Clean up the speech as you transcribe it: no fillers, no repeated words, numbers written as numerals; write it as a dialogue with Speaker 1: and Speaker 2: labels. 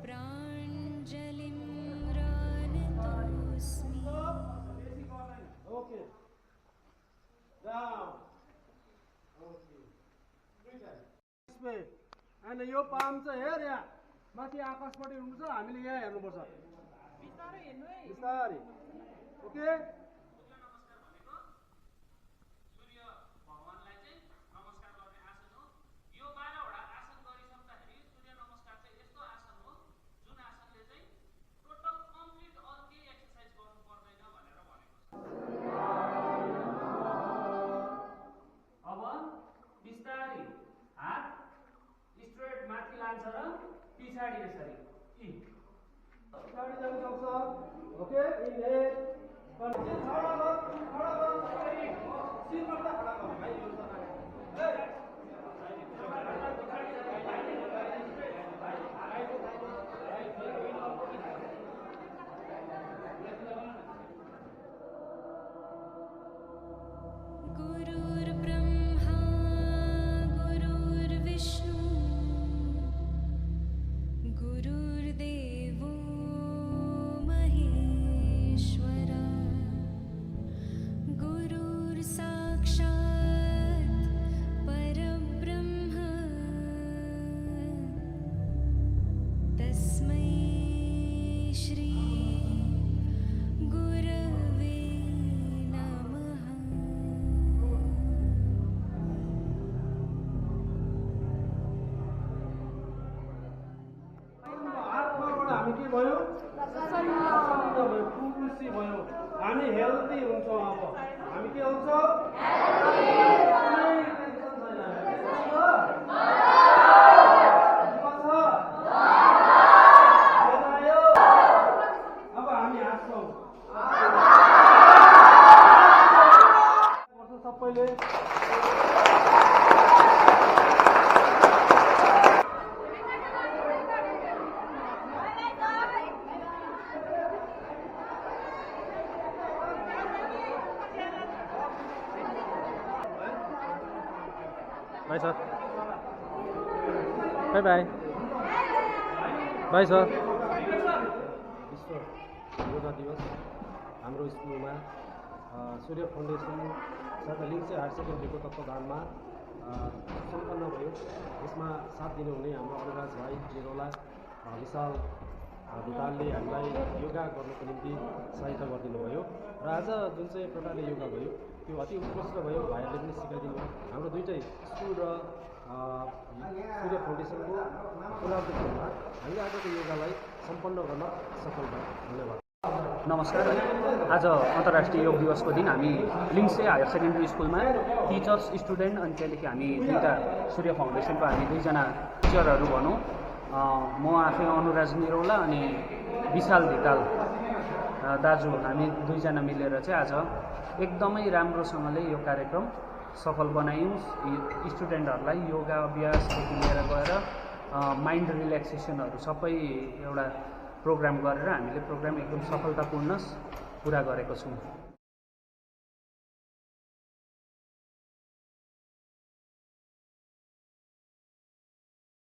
Speaker 1: प्राञ्जलिं रानतोऽस्मि।
Speaker 2: Okay. Down. Okay. This way. And यो palm चाहिँ हेर यहाँ माथि आकाशपट्टि हुनुहुन्छ हामीले यहाँ हेर्नुपर्छ बिस्तारै हेर्नु है बिस्तारै ओके
Speaker 3: पिछाडी यसरी
Speaker 2: पछाडि जान सक्छ ओके इनहेल कन्टिन्यू खडा गर सिर गर्दा खडा गर भाइ यो
Speaker 1: गुरुर्ब्रह्मा गुरुर्विष्णु गुरुर्देवो महेश्वरा गुरुर्साक्षात् परब्रह्म तस्मै श्री गुरवे नमः।
Speaker 2: हामी के भयो प्रसन्न भयो खुसी भयो हामी हेल्दी हुन्छौँ अब हामी के हुन्छौँ अब हामी हाँस्छौँ सबैले
Speaker 4: Bye sir. Bye bye. Bye sir.
Speaker 2: विश्व योगा दिवस हाम्रो स्कुलमा सूर्य फाउन्डेसन साथै लिङ्से हायर सेकेन्ड्रीको तत्त्वावधानमा सम्पन्न भयो। यसमा साथ दिनुहुने हाम्रो अनुराज भाइ निरौला विशाल ढुकालले हामीलाई योगा गर्नको निम्ति सहायता गरिदिनु भयो र आज जुन चाहिँ प्रकारले योगा भयो त्यो अति उत्कृष्ट भयो। भाइहरूले पनि सिकाइदिनु भयो। हाम्रो दुईटै स्कुल र सूर्य फाउन्डेसनको कोलाबोरेसनमा हामीले आजको योगालाई सम्पन्न गर्न सफल भयो। धन्यवाद।
Speaker 3: नमस्कार। आज अन्तर्राष्ट्रिय योग दिवसको दिन हामी लिङ्से हायर सेकेन्ड्री स्कुलमा टिचर्स स्टुडेन्ट अनि त्यहाँदेखि हामी दुईवटा सूर्य फाउन्डेसनको हामी दुईजना टिचरहरू भनौँ म आफै अनुराज निरौला अनि विशाल ढिकाल दाजु हामी दुईजना मिलेर चाहिँ आज एकदमै राम्रोसँगले यो कार्यक्रम सफल बनायौँ। स्टुडेन्टहरूलाई योगा अभ्यासदेखि लिएर गएर माइन्ड रिल्याक्सेसनहरू सबै एउटा प्रोग्राम गरेर हामीले प्रोग्राम एकदम सफलतापूर्ण पुरा गरेको छौँ।